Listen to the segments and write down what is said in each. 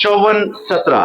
54:17।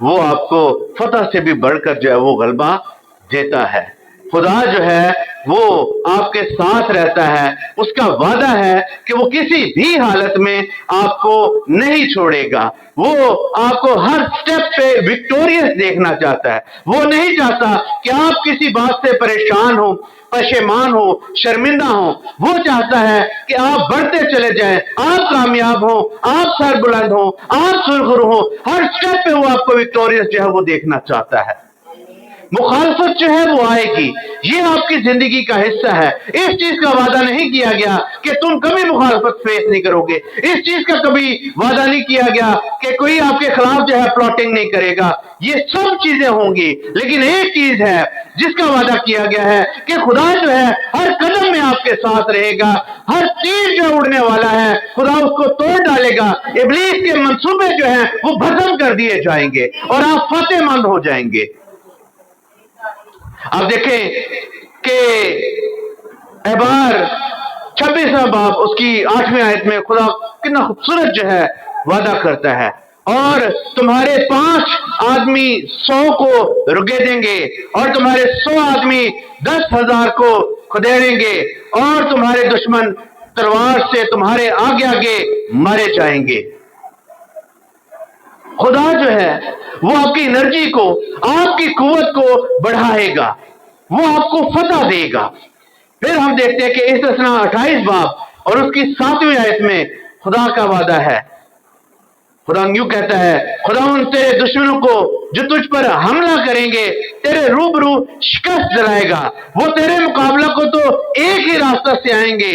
وہ آپ کو فتح سے بھی بڑھ کر جو ہے وہ غلبہ دیتا ہے۔ خدا جو ہے وہ آپ کے ساتھ رہتا ہے، اس کا وعدہ ہے کہ وہ کسی بھی حالت میں آپ کو نہیں چھوڑے گا، وہ آپ کو ہر سٹیپ پہ وکٹوریس دیکھنا چاہتا ہے۔ وہ نہیں چاہتا کہ آپ کسی بات سے پریشان ہو، پشیمان ہو، شرمندہ ہو، وہ چاہتا ہے کہ آپ بڑھتے چلے جائیں، آپ کامیاب ہوں، آپ سر بلند ہوں، آپ سرخرو ہوں، ہر سٹیپ پہ وہ آپ کو وکٹوریس جو ہے وہ دیکھنا چاہتا ہے۔ مخالفت جو ہے وہ آئے گی، یہ آپ کی زندگی کا حصہ ہے۔ اس چیز کا وعدہ نہیں کیا گیا کہ تم کبھی مخالفت فیس نہیں کرو گے، اس چیز کا کبھی وعدہ نہیں کیا گیا کہ کوئی آپ کے خلاف جو ہے پلاٹنگ نہیں کرے گا، یہ سب چیزیں ہوں گی، لیکن ایک چیز ہے جس کا وعدہ کیا گیا ہے کہ خدا جو ہے ہر قدم میں آپ کے ساتھ رہے گا، ہر تیر جو اڑنے والا ہے خدا اس کو توڑ ڈالے گا، ابلیس کے منصوبے جو ہیں وہ ختم کر دیے جائیں گے اور آپ فتح مند ہو جائیں گے۔ آپ دیکھیں کہ احبار 26واں باب اس کی 8ویں آیت میں خدا کتنا خوبصورت جو ہے وعدہ کرتا ہے، اور تمہارے 5 آدمی 100 کو رگے دیں گے، اور تمہارے 100 آدمی 10,000 کو کھدیڑیں گے، اور تمہارے دشمن تلوار سے تمہارے آگے آگے مارے جائیں گے۔ خدا جو ہے وہ آپ کی انرجی کو، آپ کی قوت کو بڑھائے گا، وہ آپ کو فتح دے گا۔ پھر ہم دیکھتے ہیں کہ استثنا 28 باب اور اس کی 7ویں آیت میں خدا کا وعدہ ہے۔ خدا یوں کہتا ہے، خدا ان تیرے دشمنوں کو جو تجھ پر حملہ کریں گے تیرے روبرو شکست دلائے گا، وہ تیرے مقابلہ کو تو ایک ہی راستہ سے آئیں گے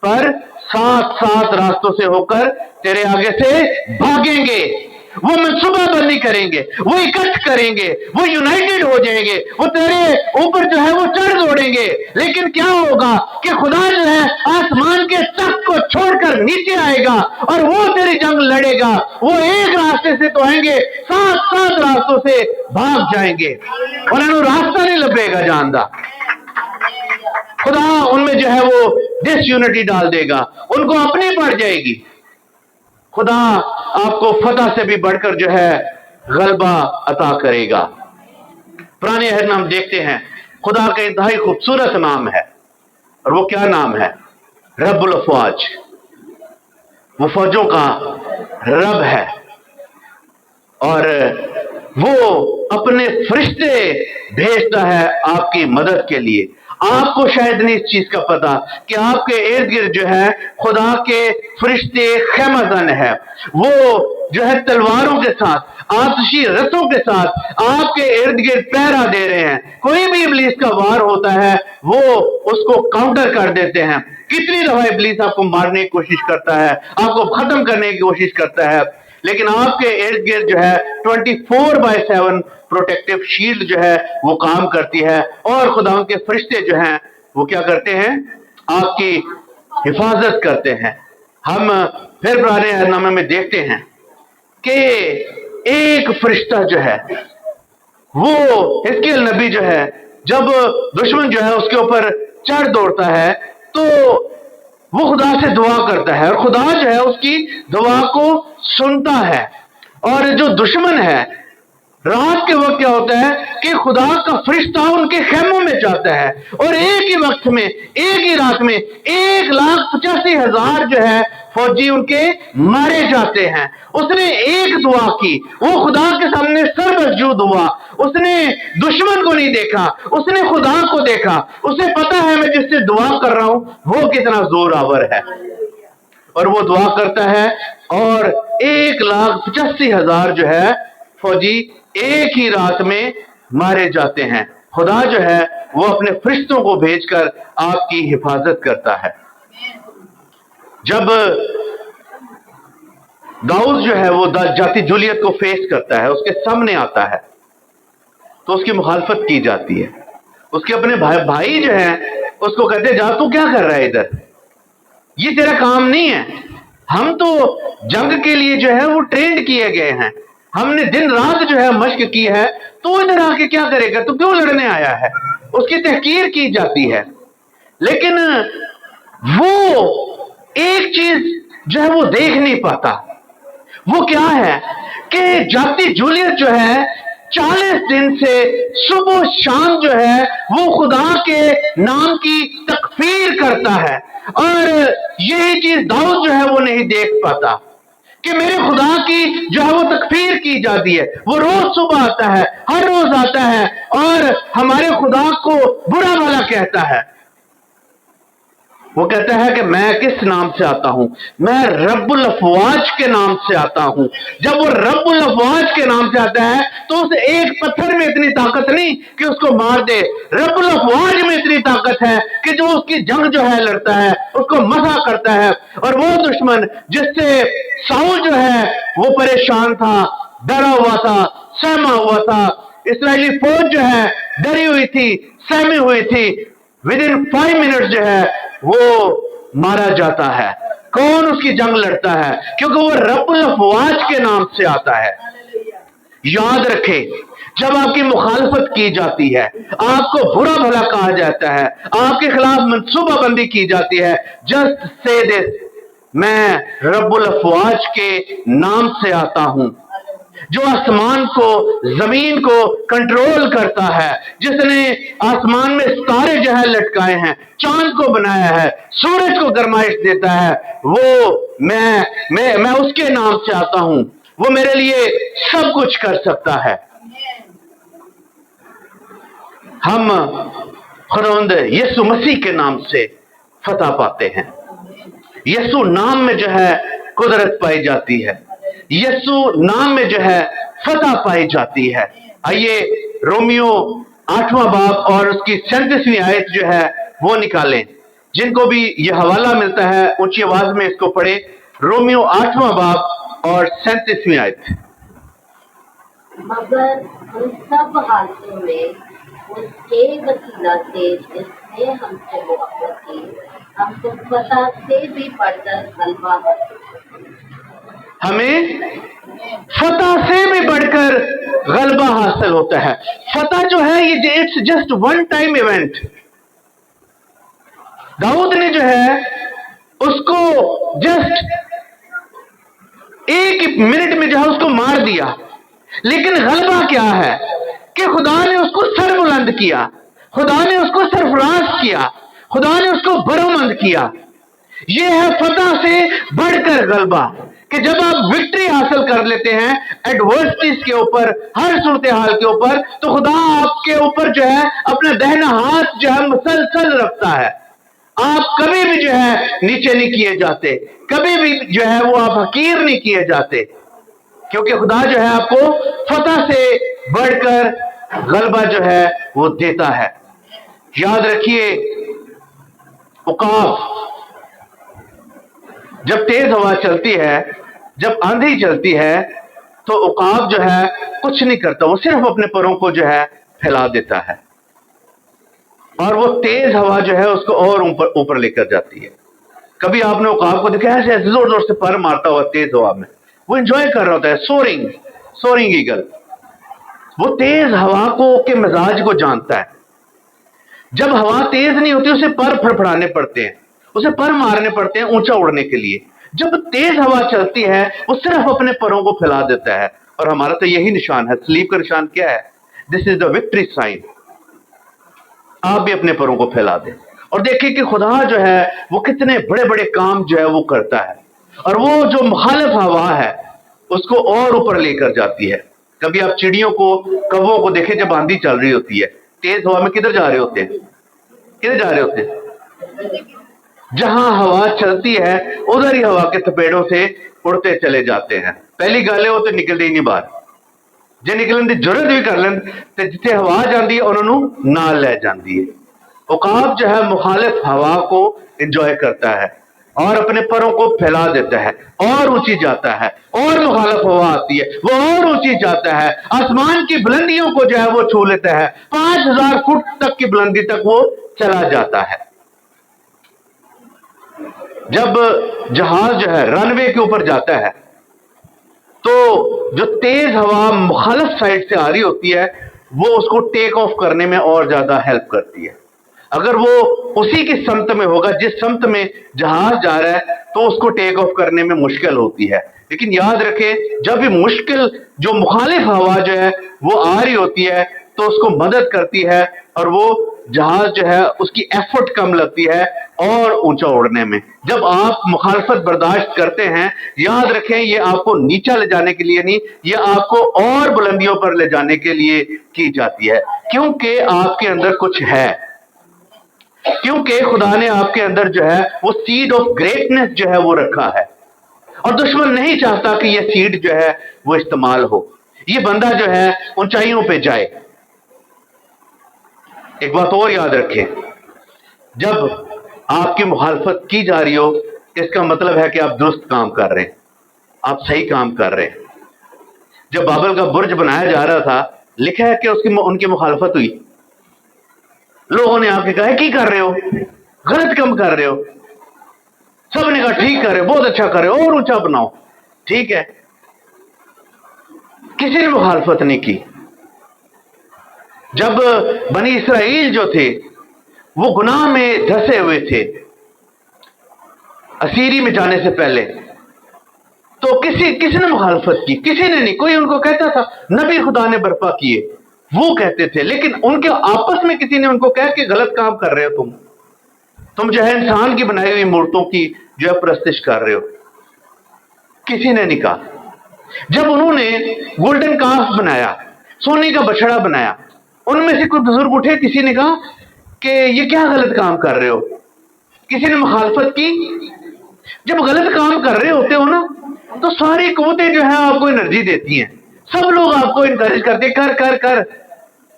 پر 7 راستوں سے ہو کر تیرے آگے سے بھاگیں گے۔ وہ منصوبہ بندی کریں گے، وہ اکٹھ کریں گے، وہ یونائٹڈ ہو جائیں گے، وہ تیرے اوپر جو ہے وہ چڑھ دوڑیں گے، لیکن کیا ہوگا کہ خدا جو ہے آسمان کے تخت کو چھوڑ کر نیچے آئے گا اور وہ تیری جنگ لڑے گا۔ وہ ایک راستے سے تو آئیں گے، 7 راستوں سے بھاگ جائیں گے اور انہوں راستہ نہیں لبے گا جاندہ۔ خدا ان میں جو ہے وہ ڈس یونٹی ڈال دے گا، ان کو اپنی پڑ جائے گی۔ خدا آپ کو فتح سے بھی بڑھ کر جو ہے غلبہ عطا کرے گا۔ پرانے عہد میں ہم دیکھتے ہیں خدا کا انتہائی خوبصورت نام ہے، اور وہ کیا نام ہے؟ رب الافواج۔ وہ فوجوں کا رب ہے، اور وہ اپنے فرشتے بھیجتا ہے آپ کی مدد کے لیے۔ آپ کو شاید نہیں اس چیز کا پتا کہ آپ کے ارد گرد جو ہے خدا کے فرشتے خیمہ زن ہے، وہ جو ہے تلواروں کے ساتھ، آتشی رتھوں کے ساتھ آپ کے ارد گرد پہرا دے رہے ہیں۔ کوئی بھی ابلیس کا وار ہوتا ہے وہ اس کو کاؤنٹر کر دیتے ہیں۔ کتنی دفعہ ابلیس آپ کو مارنے کی کوشش کرتا ہے، آپ کو ختم کرنے کی کوشش کرتا ہے، لیکن آپ کے ارد گرد جو ہے 24/7 پروٹیکٹیو شیلڈ جو ہے وہ کام کرتی ہے، اور خدا کے فرشتے جو ہیں وہ کیا کرتے ہیں؟ آپ کی حفاظت کرتے ہیں۔ ہم پھر پرانے عہد نامے میں دیکھتے ہیں کہ ایک فرشتہ جو ہے وہ حزقیل نبی جو ہے جب دشمن جو ہے اس کے اوپر چڑھ دوڑتا ہے تو وہ خدا سے دعا کرتا ہے، اور خدا جو ہے اس کی دعا کو سنتا ہے۔ اور جو دشمن ہے رات کے وقت کیا ہوتا ہے کہ خدا کا فرشتہ ان کے خیموں میں جاتا ہے، اور ایک ہی وقت میں، ایک ہی رات میں 1,85,000 جو ہے فوجی ان کے مارے جاتے ہیں۔ اس نے ایک دعا کی، وہ خدا کے سامنے سر مسجود ہوا، اس نے دشمن کو نہیں دیکھا، اس نے خدا کو دیکھا، اسے پتا ہے میں جس سے دعا کر رہا ہوں وہ کتنا زور آور ہے، اور وہ دعا کرتا ہے، اور 1,85,000 جو ہے فوجی ایک ہی رات میں مارے جاتے ہیں۔ خدا جو ہے وہ اپنے فرشتوں کو بھیج کر آپ کی حفاظت کرتا ہے۔ جب داؤد جو ہے وہ جاتی جولیت کو فیس کرتا ہے، اس کے سامنے آتا ہے تو اس کی مخالفت کی جاتی ہے۔ اس کے اپنے بھائی جو ہیں اس کو کہتے جا تو کیا کر رہا ہے ادھر، یہ تیرا کام نہیں ہے، ہم تو جنگ کے لیے جو ہے وہ ٹرینڈ کیے گئے ہیں، ہم نے دن رات جو ہے مشق کی ہے، تو ادھر آ کے کیا کرے گا، تو کیوں لڑنے آیا ہے؟ اس کی تحقیر کی جاتی ہے۔ لیکن وہ ایک چیز جو ہے وہ دیکھ نہیں پاتا، وہ کیا ہے کہ جاتی جولیت جو ہے 40 دن سے صبح شام جو ہے وہ خدا کے نام کی تکفیر کرتا ہے، اور یہی چیز داؤد جو ہے وہ نہیں دیکھ پاتا کہ میرے خدا کی جو ہے وہ تکفیر کی جاتی ہے۔ وہ روز صبح آتا ہے، ہر روز آتا ہے اور ہمارے خدا کو برا بھلا کہتا ہے۔ وہ کہتا ہے کہ میں کس نام سے آتا ہوں؟ میں رب الافواج کے نام سے آتا ہوں۔ جب وہ رب الافواج کے نام سے آتا ہے تو اس ایک پتھر میں اتنی طاقت نہیں کہ اس کو مار دے، رب الافواج میں اتنی طاقت ہے کہ جو اس کی جنگ جو ہے لڑتا ہے، اس کو مسح کرتا ہے۔ اور وہ دشمن جس سے ساؤل جو ہے وہ پریشان تھا، ڈرا ہوا تھا، سہما ہوا تھا، اسرائیلی فوج جو ہے ڈری ہوئی تھی، سہمی ہوئی تھی، ودن 5 منٹ جو ہے وہ مارا جاتا ہے۔ کون اس کی جنگ لڑتا ہے؟ کیونکہ وہ رب الافواج کے نام سے آتا ہے۔ یاد رکھے، جب آپ کی مخالفت کی جاتی ہے، آپ کو برا بھلا کہا جاتا ہے، آپ کے خلاف منصوبہ بندی کی جاتی ہے، جسٹ سے دس، میں رب الافواج کے نام سے آتا ہوں، جو آسمان کو زمین کو کنٹرول کرتا ہے، جس نے آسمان میں ستارے جو ہے لٹکائے ہیں، چاند کو بنایا ہے، سورج کو گرمائش دیتا ہے، وہ میں اس کے نام سے آتا ہوں۔ وہ میرے لیے سب کچھ کر سکتا ہے۔ ہم خداوند یسوع مسیح کے نام سے فتح پاتے ہیں۔ یسوع نام میں جو ہے قدرت پائی جاتی ہے، یسوع نام میں جو ہے فتح پائی جاتی ہے۔ آئیے رومیو 8واں باب اور اس کی 37ویں آیت جو ہے وہ نکالیں۔ جن کو بھی یہ حوالہ ملتا ہے اونچی آواز میں اس کو پڑھیں۔ رومیو 8واں باب اور 37ویں آیت۔ مگر ان سب حالتوں میں اس کے وسیلہ سے جس نے ہم سے محبت کی، ہم کو فتح سے بھی بڑھ کر غلبہ حاصل، ہمیں فتح سے بھی بڑھ کر غلبہ حاصل ہوتا ہے۔ فتح جو ہے یہ it's just one time event. Dawood نے جو ہے اس کو جسٹ ایک منٹ میں جو ہے اس کو مار دیا، لیکن غلبہ کیا ہے کہ خدا نے اس کو سر بلند کیا، خدا نے اس کو سرفراز کیا، خدا نے اس کو برومند کیا۔ یہ ہے فتح سے بڑھ کر غلبہ، کہ جب آپ وکٹری حاصل کر لیتے ہیں ایڈورسٹیز کے اوپر، ہر صورتحال کے اوپر، تو خدا آپ کے اوپر جو ہے اپنا دہنا ہاتھ جو ہے مسلسل رکھتا ہے۔ آپ کبھی بھی جو ہے نیچے نہیں کیے جاتے، کبھی بھی جو ہے وہ آپ حقیر نہیں کیے جاتے، کیونکہ خدا جو ہے آپ کو فتح سے بڑھ کر غلبہ جو ہے وہ دیتا ہے۔ یاد رکھیے، عقاب جب تیز ہوا چلتی ہے، جب آندھی چلتی ہے، تو عقاب جو ہے کچھ نہیں کرتا، وہ صرف اپنے پروں کو جو ہے پھیلا دیتا ہے، اور وہ تیز ہوا جو ہے اس کو اور اوپر لے کر جاتی ہے۔ کبھی آپ نے عقاب کو دیکھا ایسے زور زور سے پر مارتا ہوا تیز ہوا میں، وہ انجوائے کر رہا ہوتا ہے، سورنگ ایگل۔ وہ تیز ہوا کو کے مزاج کو جانتا ہے۔ جب ہوا تیز نہیں ہوتی اسے پر پھڑپڑانے پڑتے ہیں، اسے پر مارنے پڑتے ہیں اونچا اڑنے کے لیے۔ جب تیز ہوا چلتی ہے وہ صرف اپنے پروں کو پھیلا دیتا ہے، اور ہمارا تو یہی نشان ہے۔ سلیپ کا نشان کیا ہے؟ دس از دا وکٹری سائن۔ آپ بھی اپنے پروں کو پھیلا دیں اور دیکھیں کہ خدا جو ہے وہ کتنے بڑے بڑے کام جو ہے وہ کرتا ہے، اور وہ جو مخالف ہوا ہے اس کو اور اوپر لے کر جاتی ہے۔ کبھی آپ چڑیوں کو، کووں کو دیکھیں جب آندھی چل رہی ہوتی ہے، تیز ہوا میں کدھر جا رہے ہوتے ہیں؟ کدھر جا رہے ہوتے ہیں؟ جہاں ہوا چلتی ہے ادھر ہی ہوا کے تھپیڑوں سے اڑتے چلے جاتے ہیں۔ پہلی گل ہے وہ تو نکلتے ہی نہیں باہر، جے نکلن دی ضرورت بھی کر لیں تے جتھے ہوا جاندی ہے انہوں نے نال لے جاندی ہے۔ عقاب جو ہے مخالف ہوا کو انجوائے کرتا ہے اور اپنے پروں کو پھیلا دیتا ہے، اور اونچی جاتا ہے، اور مخالف ہوا آتی ہے وہ اور اونچی جاتا ہے، آسمان کی بلندیوں کو جو ہے وہ چھو لیتا ہے، 5000 فٹ تک کی بلندی تک وہ چلا جاتا ہے۔ جب جہاز جو ہے رن وے کے اوپر جاتا ہے تو جو تیز ہوا مخالف سائڈ سے آ رہی ہوتی ہے وہ اس کو ٹیک آف کرنے میں اور زیادہ ہیلپ کرتی ہے۔ اگر وہ اسی کی سمت میں ہوگا جس سمت میں جہاز جا رہا ہے تو اس کو ٹیک آف کرنے میں مشکل ہوتی ہے. لیکن یاد رکھیں جب بھی مشکل جو مخالف ہوا جو ہے وہ آ رہی ہوتی ہے تو اس کو مدد کرتی ہے اور وہ جہاز جو ہے اس کی ایفرٹ کم لگتی ہے اور اونچا اڑنے میں. جب آپ مخالفت برداشت کرتے ہیں یاد رکھیں یہ آپ کو نیچا لے جانے کے لیے نہیں، یہ آپ کو اور بلندیوں پر لے جانے کے لیے کی جاتی ہے، کیونکہ آپ کے اندر کچھ ہے، کیونکہ خدا نے آپ کے اندر جو ہے وہ سیڈ آف گریٹنس جو ہے وہ رکھا ہے، اور دشمن نہیں چاہتا کہ یہ سیڈ جو ہے وہ استعمال ہو، یہ بندہ جو ہے اونچائیوں پہ جائے. ایک بات اور یاد رکھیں، جب آپ کی مخالفت کی جا رہی ہو اس کا مطلب ہے کہ آپ درست کام کر رہے ہیں، آپ صحیح کام کر رہے ہیں. جب بابل کا برج بنایا جا رہا تھا لکھا ہے کہ ان کی مخالفت ہوئی، لوگوں نے آ کے کہا کی کر رہے ہو، غلط کام کر رہے ہو. سب نے کہا ٹھیک کر رہے ہو، بہت اچھا کر رہے ہو، اور اونچا بناؤ. ٹھیک ہے، کسی نے مخالفت نہیں کی. جب بنی اسرائیل جو تھے وہ گناہ میں دھسے ہوئے تھے اسیری میں جانے سے پہلے، تو کسی نے مخالفت کی؟ کسی نے نہیں. کوئی ان کو کہتا تھا، نبی خدا نے برپا کیے وہ کہتے تھے، لیکن ان کے آپس میں کسی نے ان کو کہا کہ غلط کام کر رہے ہو، تم جو ہے انسان کی بنائی ہوئی مورتوں کی جو ہے پرستش کر رہے ہو. کسی نے نہیں کہا. جب انہوں نے گولڈن کاف بنایا، سونے کا بچڑا بنایا، ان میں سے کوئی بزرگ اٹھے، کسی نے کہا کہ یہ کیا غلط کام کر رہے ہو؟ کسی نے مخالفت کی؟ جب غلط کام کر رہے ہوتے ہو نا تو ساری قوتیں جو ہیں آپ کو انرجی دیتی ہیں، سب لوگ آپ کو انکریج کرتے ہیں، کر کر کر.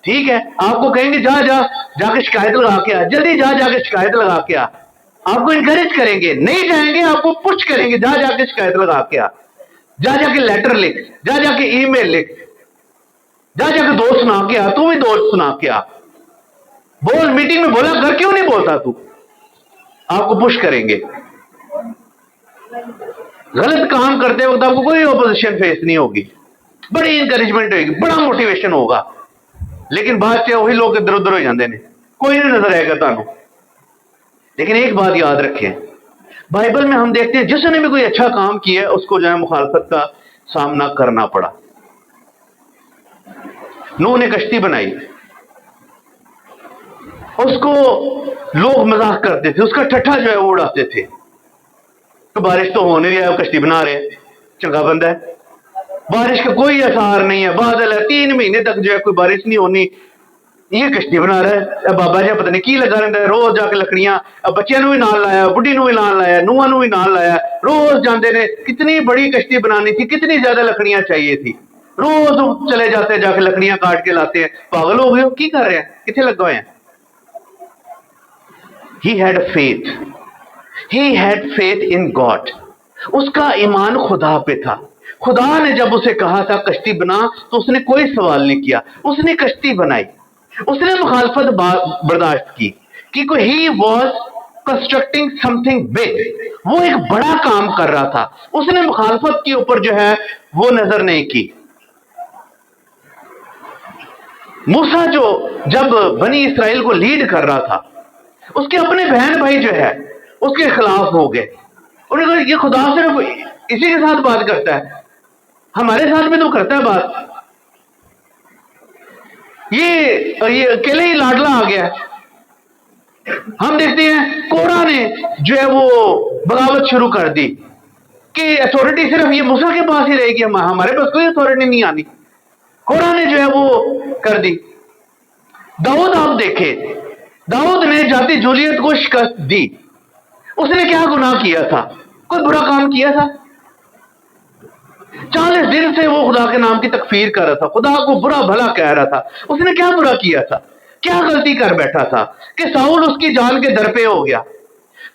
ٹھیک ہے، آپ کو کہیں گے جا کے شکایت لگا کے آ، جلدی جا کے شکایت لگا کے آ. آپ کو انکریج کریں گے، نہیں جائیں گے آپ کو پش کریں گے، جا کے شکایت لگا کے آ، جا کے لیٹر لکھ، جا کے ای میل لکھ، جا کے دوست سنا کے آ، تو بھی دوست سنا کے آ، بول میٹنگ میں بولا گھر کیوں نہیں بولتا تو. آپ کو پش کریں گے. غلط کام کرتے وقت آپ کو کوئی اپوزیشن فیس نہیں ہوگی، بڑی انکریجمنٹ ہوگی، بڑا موٹیویشن ہوگا. لیکن بعد سے وہی لوگ ادھر ادھر ہو جاتے ہیں، کوئی نہیں نظر آئے گا تانوں. لیکن ایک بات یاد رکھیں، بائبل میں ہم دیکھتے ہیں جس نے بھی کوئی اچھا کام کیا ہے اس کو جو ہے مخالفت کا سامنا کرنا پڑا. نوح نے کشتی بنائی، اس کو لوگ مذاق کرتے تھے، اس کا ٹھٹھا جو ہے وہ اڑاتے تھے. تو بارش تو ہونے رہی ہے، کشتی بنا رہے، چنگا بندہ ہے. بارش کا کوئی اثار نہیں ہے، بادل ہے، 3 مہینے تک جو ہے کوئی بارش نہیں ہونی، یہ کشتی بنا رہا ہے. بابا جی پتہ نہیں کی لگا رہتا ہے، روز جا کے لکڑیاں، بچے نو بھی نال لایا، بڈھی نو بھی نال لایا، نوہاں نو بھی نال لایا، روز جاندے نے. کتنی بڑی کشتی بنانی تھی، کتنی زیادہ لکڑیاں چاہیے تھی، روز چلے جاتے ہیں، جا کے لکڑیاں کاٹ کے لاتے ہیں. پاگل ہو گئے ہو، کی کر رہے ہیں، کتنے لگا ہوئے ہیں. He had faith. He had faith in God. اس کا ایمان خدا پہ تھا. خدا نے جب اسے کہا تھا کشتی بنا تو اس نے کوئی سوال نہیں کیا، اس نے کشتی بنائی. اس نے مخالفت برداشت کی کہ he was constructing something big. وہ ایک بڑا کام کر رہا تھا، اس نے مخالفت کے اوپر جو ہے وہ نظر نہیں کی. موسیٰ جو جب بنی اسرائیل کو لیڈ کر رہا تھا، اس کے اپنے بہن بھائی جو ہے اس کے خلاف ہو گئے. انہوں نے کہا یہ خدا صرف اسی کے ساتھ بات کرتا ہے، ہمارے ساتھ بھی تو کرتا ہے بات، یہ اکیلے ہی لاڈلا آ گیا. ہم دیکھتے ہیں کورہ نے جو ہے وہ بغاوت شروع کر دی کہ اتھارٹی صرف یہ موسیٰ کے پاس ہی رہے گی، ہمارے پاس کوئی اتھارٹی نہیں آنی. کورہ نے جو ہے وہ کر دی. داؤد آپ دیکھیں، داؤد نے جاتی جولیت کو شکست دی. اس نے کیا گناہ کیا تھا؟ کوئی برا کام کیا تھا؟ 40 دن سے وہ خدا کے نام کی تکفیر کر رہا تھا، خدا کو برا بھلا کہہ رہا تھا. اس نے کیا برا کیا تھا؟ کیا غلطی کر بیٹھا تھا کہ ساؤل اس کی جان کے در پہ ہو گیا،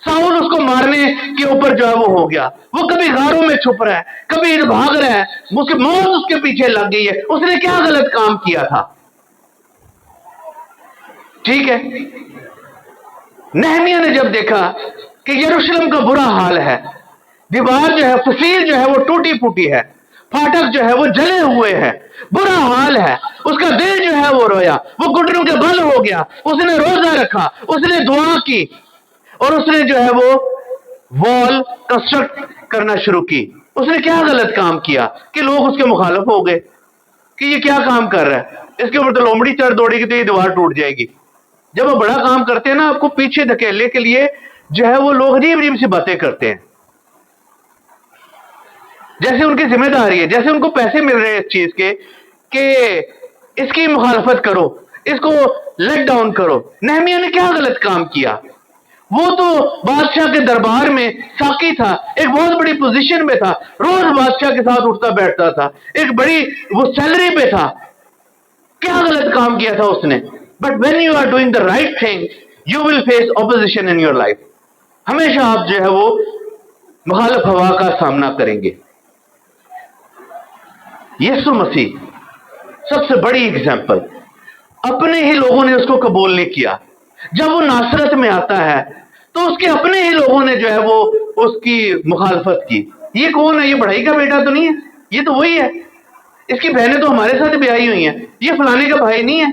ساؤل اس کو مارنے کے اوپر جو ہے وہ ہو گیا. وہ کبھی غاروں میں چھپ رہا ہے، کبھی بھاگ رہا ہے، اس کی موت اس کے پیچھے لگ گئی ہے. اس نے کیا غلط کام کیا تھا؟ ٹھیک ہے، نہمیہ نے جب دیکھا کہ یروشلم کا برا حال ہے، دیوار جو ہے فصیل جو ہے وہ ٹوٹی پھوٹی ہے، پھاٹک جو ہے وہ جلے ہوئے ہیں، برا حال ہے، اس کا دل جو ہے وہ رویا, وہ گھٹنوں کے بل ہو گیا, اس نے روزہ رکھا, اس نے دعا کی, اور اس نے جو ہے وہ وال کنسٹرکٹ کرنا شروع کی. اس نے کیا غلط کام کیا کہ لوگ اس کے مخالف ہو گئے کہ یہ کیا کام کر رہا ہے, اس کے اوپر تو لومڑی چڑھ دوڑے گی تو یہ دیوار ٹوٹ جائے گی. جب وہ بڑا کام کرتے ہیں نا, آپ کو پیچھے دھکیلنے کے لیے جو ہے وہ لوگ عجیب عجیب سی باتیں کرتے ہیں, جیسے ان کی ذمہ داری ہے, جیسے ان کو پیسے مل رہے ہیں اس چیز کے کہ اس کی مخالفت کرو, اس کو لیٹ ڈاؤن کرو. نہمیہ نے کیا غلط کام کیا؟ وہ تو بادشاہ کے دربار میں ساقی تھا, ایک بہت بڑی پوزیشن میں تھا, روز بادشاہ کے ساتھ اٹھتا بیٹھتا تھا, ایک بڑی وہ سیلری پہ تھا. کیا غلط کام کیا تھا اس نے؟ But when you are doing the right thing you will face opposition in your life. ہمیشہ آپ جو ہے وہ مخالف ہوا کا سامنا کریں گے. یسوع مسیح سب سے بڑی اگزامپل, اپنے ہی لوگوں نے اس کو قبول نہیں کیا. جب وہ ناصرت میں آتا ہے تو اس کے اپنے ہی لوگوں نے جو ہے وہ اس کی مخالفت کی. یہ کون ہے؟ یہ بڑھائی کا بیٹا تو نہیں ہے, یہ تو وہی ہے, اس کی بہنیں تو ہمارے ساتھ بھی آئی ہوئی ہیں, یہ فلانے کا بھائی نہیں ہے.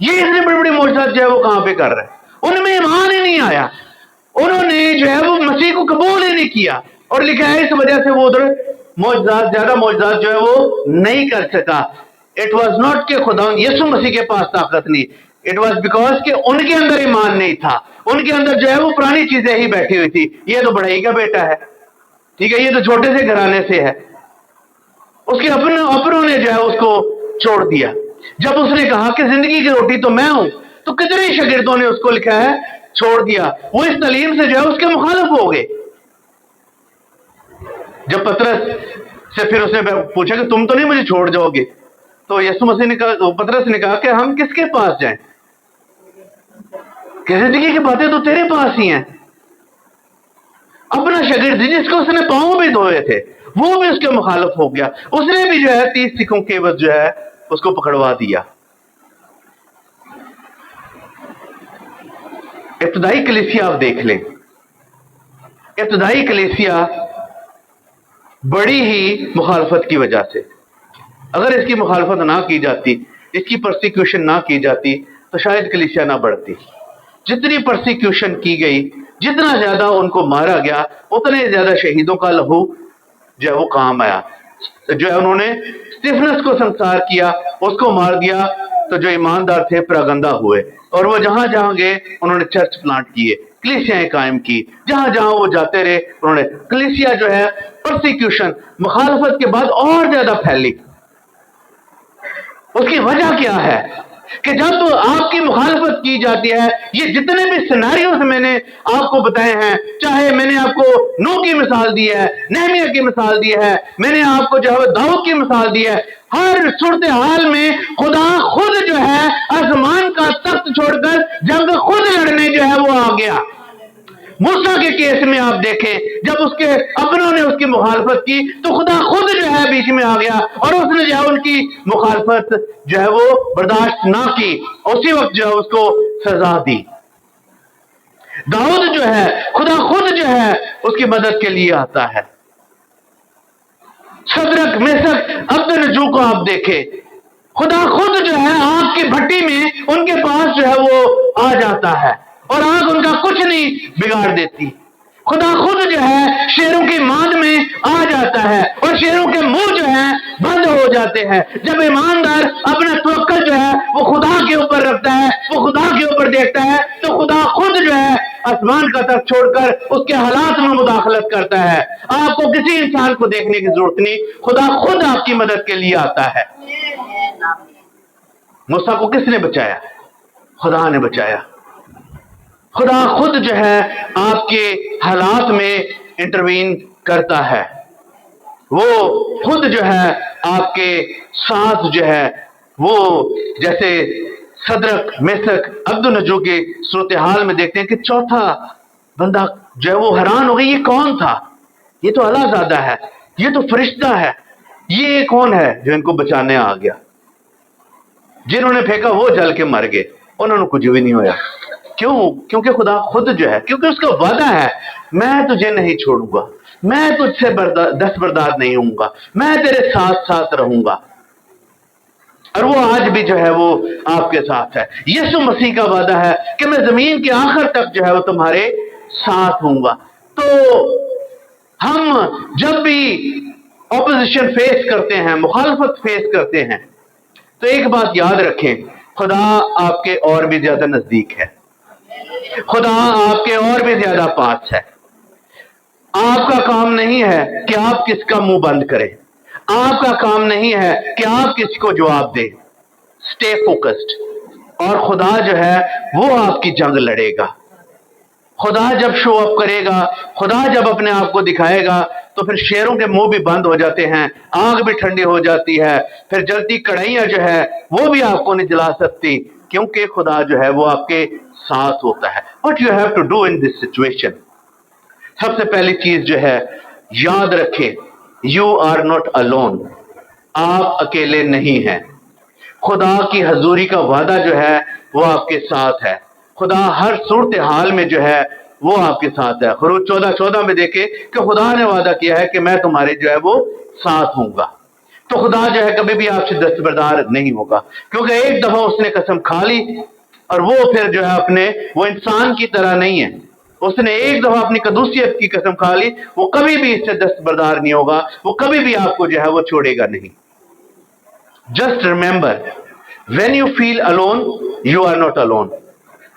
یہ اتنے بڑے بڑے معجزات جو ہے وہ کہاں پہ کر رہے ہیں؟ ان میں ایمان ہی نہیں آیا, انہوں نے جو ہے وہ مسیح کو قبول ہی نہیں کیا, اور لکھا ہے اس وجہ سے وہ ادھر معجزات, زیادہ معجزات جو ہے وہ نہیں کر سکا. اٹ واز ناٹ کہ خدا یسوع مسیح کے پاس طاقت نہیں, اٹ واز بیکاز کہ ان کے اندر ایمان نہیں تھا, ان کے اندر جو ہے وہ پرانی چیزیں ہی بیٹھی ہوئی تھی. یہ تو بڑھائی کا بیٹا ہے, ٹھیک ہے, یہ تو چھوٹے سے گھرانے سے ہے. اس کے اپنوں نے جو ہے اس کو چھوڑ دیا. جب اس نے کہا کہ زندگی کی روٹی تو میں ہوں, تو کتنے شاگردوں نے اس کو لکھا ہے چھوڑ دیا. وہ اس تعلیم سے جو ہے اس کے مخالف ہو گئے. جب پطرس سے پھر اس نے پوچھا کہ تم تو نہیں مجھے چھوڑ جاؤ گے, تو یسوع مسیح نے کہا, پطرس نے کہا کہ ہم کس کے پاس جائیں, کہ زندگی کی باتیں تو تیرے پاس ہی ہیں. اپنا شاگرد جس کو اس نے پاؤں بھی دھوئے تھے وہ بھی اس کے مخالف ہو گیا. اس نے بھی جو ہے 30 سکوں کے عوض جو ہے اس کو پکڑوا دیا. ابتدائی کلیسیا آپ دیکھ لیں, ابتدائی کلیسیا بڑی ہی مخالفت کی وجہ سے, اگر اس کی مخالفت نہ کی جاتی, اس کی پرسیکیوشن نہ کی جاتی, تو شاید کلیسیا نہ بڑھتی. جتنی پرسیکیوشن کی گئی, جتنا زیادہ ان کو مارا گیا, اتنے زیادہ شہیدوں کا لہو جو ہے وہ کام آیا. جو ہے انہوں نے اسٹیفنس کو سنسار کیا, اس کو مار دیا, تو جو ایماندار تھے پراگندہ ہوئے, اور وہ جہاں جہاں گئے انہوں نے چرچ پلانٹ کیے, کلیسیاں قائم کی. جہاں جہاں وہ جاتے رہے انہوں نے کلیسیا جو ہے پرسیکیوشن مخالفت کے بعد اور زیادہ پھیلی. اس کی وجہ کیا ہے کہ جب آپ کی مخالفت کی جاتی ہے, یہ جتنے بھی سیناریوز میں نے آپ کو بتائے ہیں, چاہے میں نے آپ کو نوح کی مثال دی ہے, نہمیہ کی مثال دی ہے, میں نے آپ کو جو ہے داؤد کی مثال دی ہے, ہر صورتحال میں خدا خود جو ہے آسمان کا تخت چھوڑ کر جنگ خود لڑنے جو ہے وہ آ گیا. موسیٰ کے کیس میں آپ دیکھیں, جب اس کے اپنوں نے اس کی مخالفت کی تو خدا خود جو ہے بیچ میں آ گیا, اور اس نے جو ہے ان کی مخالفت جو ہے وہ برداشت نہ کی, اسی وقت جو ہے اس کو سزا دی. داؤد جو ہے خدا خود جو ہے اس کی مدد کے لیے آتا ہے. شدرک میشک عبدنجو کو آپ دیکھیں, خدا خود جو ہے آگ کی بھٹی میں ان کے پاس جو ہے وہ آ جاتا ہے, اور آگ ان کا کچھ نہیں بگاڑ دیتی. خدا خود جو ہے شیروں کی ماند میں آ جاتا ہے, اور شیروں کے منہ جو ہے بند ہو جاتے ہیں. جب ایماندار اپنا توکل جو ہے وہ خدا کے اوپر رکھتا ہے, وہ خدا کے اوپر دیکھتا ہے, تو خدا خود جو ہے آسمان کا تخت چھوڑ کر اس کے حالات میں مداخلت کرتا ہے. آپ کو کسی انسان کو دیکھنے کی ضرورت نہیں, خدا خود آپ کی مدد کے لیے آتا ہے. موسیٰ کو کس نے بچایا؟ خدا نے بچایا. خدا خود جو ہے آپ کے حالات میں انٹروین کرتا ہے, وہ خود جو ہے آپ کے ساتھ جو ہے وہ, جیسے صدرک میشک عبدنجو کے صورتحال میں دیکھتے ہیں کہ چوتھا بندہ جو ہے وہ حیران ہو گئی, یہ کون تھا؟ یہ تو اللہ زادہ ہے, یہ تو فرشتہ ہے, یہ کون ہے جو ان کو بچانے آ گیا؟ جنہوں نے پھینکا وہ جل کے مر گئے, انہوں نے کچھ بھی نہیں ہویا. کیوں؟ کیونکہ خدا خود جو ہے, کیونکہ اس کا وعدہ ہے میں تجھے نہیں چھوڑوں گا, میں تجھ سے دستبردار نہیں ہوں گا, میں تیرے ساتھ ساتھ رہوں گا. اور وہ آج بھی جو ہے وہ آپ کے ساتھ ہے. یسوع مسیح کا وعدہ ہے کہ میں زمین کے آخر تک جو ہے وہ تمہارے ساتھ ہوں گا. تو ہم جب بھی اپوزیشن فیس کرتے ہیں، مخالفت فیس کرتے ہیں، تو ایک بات یاد رکھیں، خدا آپ کے اور بھی زیادہ نزدیک ہے، خدا آپ کے اور بھی زیادہ پاس ہے. آپ کا کام نہیں ہے کہ آپ کس کا منہ بند کریں، آپ کا کام نہیں ہے کہ آپ کس کو جواب دیں. اسٹے فوکسڈ، اور خدا جو ہے وہ آپ کی جنگ لڑے گا. خدا جب شو اپ کرے گا، خدا جب اپنے آپ کو دکھائے گا، تو پھر شیروں کے منہ بھی بند ہو جاتے ہیں، آگ بھی ٹھنڈی ہو جاتی ہے، پھر جلتی کڑھائیاں جو ہے وہ بھی آپ کو نہیں جلا سکتی، کیونکہ خدا جو ہے وہ آپ کے ساتھ ہوتا ہے. What you have to do in this situation؟ سب سے پہلی چیز جو ہے یاد رکھیں، یو آر ناٹ alone، آپ اکیلے نہیں ہیں. خدا کی حضوری کا وعدہ جو ہے وہ آپ کے ساتھ ہے. خدا ہر صورتحال میں جو ہے وہ آپ کے ساتھ ہے. خروج 14:14 میں دیکھیں کہ خدا نے وعدہ کیا ہے کہ میں تمہارے جو ہے وہ ساتھ ہوں گا. تو خدا جو ہے کبھی بھی آپ سے دستبردار نہیں ہوگا، کیونکہ ایک دفعہ اس نے قسم کھا لی، اور وہ پھر جو ہے وہ انسان کی طرح نہیں ہے. اس نے ایک دفعہ اپنی قدوسیت کی قسم کھا لی، وہ کبھی بھی اس سے دستبردار نہیں ہوگا، وہ کبھی بھی آپ کو جو ہے وہ چھوڑے گا نہیں. Just remember, when you feel alone you are not alone.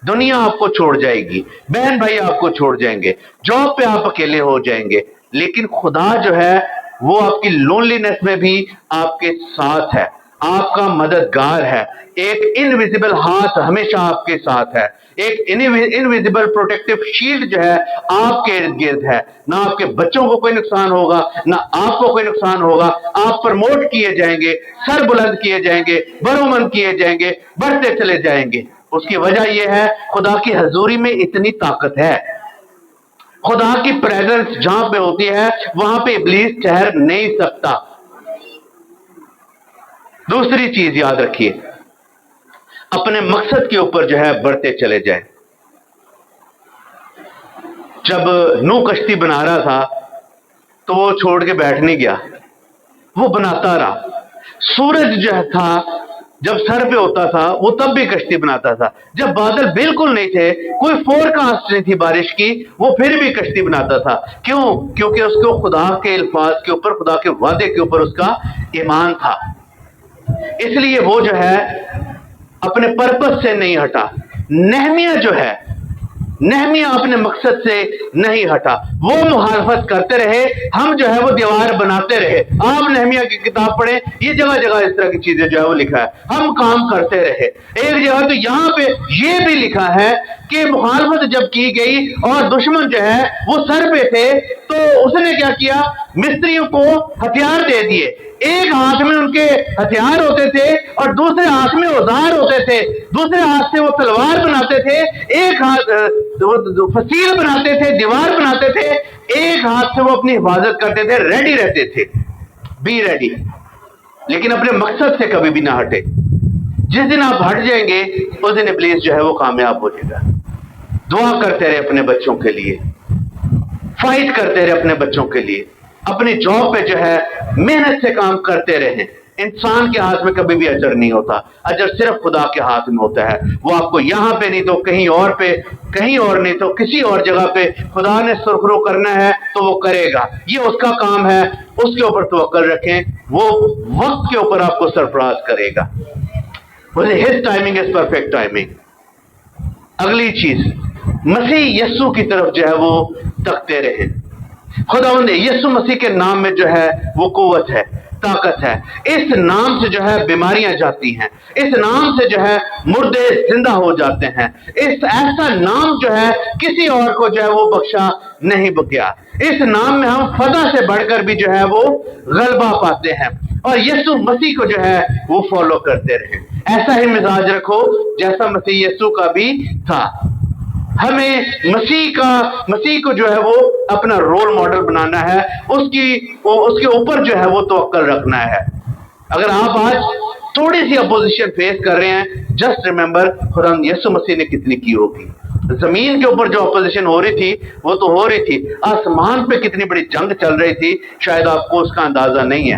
دنیا آپ کو چھوڑ جائے گی، بہن بھائی آپ کو چھوڑ جائیں گے، جاب پہ آپ اکیلے ہو جائیں گے، لیکن خدا جو ہے وہ آپ کی لونلینس میں بھی آپ کے ساتھ ہے، آپ کا مددگار ہے. ایک انویزیبل ہاتھ ہمیشہ آپ کے ساتھ ہے، ایک انویزیبل پروٹیکٹیو شیلڈ جو ہے آپ کے ارد گرد ہے. نہ آپ کے بچوں کو کوئی نقصان ہوگا، نہ آپ کو کوئی نقصان ہوگا. آپ پرموٹ کیے جائیں گے، سر بلند کیے جائیں گے، برومند کیے جائیں گے، بڑھتے چلے جائیں گے. اس کی وجہ یہ ہے خدا کی حضوری میں اتنی طاقت ہے. خدا کی پریزنس جہاں پہ ہوتی ہے وہاں پہ ابلیس ٹھہر نہیں سکتا. دوسری چیز یاد رکھیے، اپنے مقصد کے اوپر جو ہے بڑھتے چلے جائیں. جب نوح کشتی بنا رہا تھا تو وہ چھوڑ کے بیٹھ نہیں گیا، وہ بناتا رہا. سورج جو تھا جب سر پہ ہوتا تھا وہ تب بھی کشتی بناتا تھا. جب بادل بالکل نہیں تھے، کوئی فور کاسٹ نہیں تھی بارش کی، وہ پھر بھی کشتی بناتا تھا. کیوں؟ کیونکہ اس کو خدا کے الفاظ کے اوپر، خدا کے وعدے کے اوپر اس کا ایمان تھا. اس لیے وہ جو ہے اپنے پرپس سے نہیں ہٹا. نہمیہ اپنے مقصد سے نہیں ہٹا، وہ مخالفت کرتے رہے، ہم جو ہے وہ دیوار بناتے رہے. آپ نہمیہ کی کتاب پڑھیں، یہ جگہ جگہ اس طرح کی چیزیں جو ہے وہ لکھا ہے، ہم کام کرتے رہے. ایک جگہ تو یہاں پہ یہ بھی لکھا ہے کہ مخالفت جب کی گئی اور دشمن جو ہے وہ سر پہ تھے، تو اس نے کیا کیا؟ مستریوں کو ہتھیار دے دیے. ایک ہاتھ میں ان کے ہتھیار ہوتے تھے اور دوسرے ہاتھ میں اوزار ہوتے تھے. دوسرے ہاتھ سے وہ تلوار بناتے تھے، ایک ہاتھ فصیل بناتے تھے، دیوار بناتے تھے، ایک ہاتھ سے وہ اپنی حفاظت کرتے تھے، ریڈی رہتے تھے. Be ready. لیکن اپنے مقصد سے کبھی بھی نہ ہٹے. جس دن آپ ہٹ جائیں گے اس دن ابلیس جو ہے وہ کامیاب ہو جائے گا. دعا کرتے رہے اپنے بچوں کے لیے، فائٹ کرتے رہے اپنے بچوں کے لیے، اپنی جاب پہ جو ہے محنت سے کام کرتے رہیں. انسان کے ہاتھ میں کبھی بھی اجر نہیں ہوتا، اجر صرف خدا کے ہاتھ میں ہوتا ہے. وہ آپ کو یہاں پہ نہیں تو کہیں اور پہ، کہیں اور نہیں تو کسی اور جگہ پہ خدا نے سرخرو کرنا ہے تو وہ کرے گا. یہ اس کا کام ہے، اس کے اوپر توکل رکھیں، وہ وقت کے اوپر آپ کو سرفراز کرے گا. His timing is perfect timing. اگلی چیز، مسیح یسوع کی طرف جو ہے وہ تکتے رہیں. خداوند یسوع مسیح کے نام میں جو ہے وہ قوت ہے، طاقت ہے. اس نام سے جو ہے بیماریاں جاتی ہیں، اس نام سے جو ہے مردے زندہ ہو جاتے ہیں. ایسا نام جو ہے کسی اور کو جو ہے وہ بخشا نہیں گیا. اس نام میں ہم فتح سے بڑھ کر بھی جو ہے وہ غلبہ پاتے ہیں، اور یسوع مسیح کو جو ہے وہ فالو کرتے رہیں. ایسا ہی مزاج رکھو جیسا مسیح یسوع کا بھی تھا. ہمیں مسیح کو جو ہے وہ اپنا رول ماڈل بنانا ہے، اس کے اوپر جو ہے وہ توکل رکھنا ہے. اگر آپ آج تھوڑی سی اپوزیشن فیس کر رہے ہیں، جسٹ ریمبر خدا یسوع مسیح نے کتنی کی ہوگی. زمین کے اوپر جو اپوزیشن ہو رہی تھی وہ تو ہو رہی تھی، آسمان پہ کتنی بڑی جنگ چل رہی تھی، شاید آپ کو اس کا اندازہ نہیں ہے.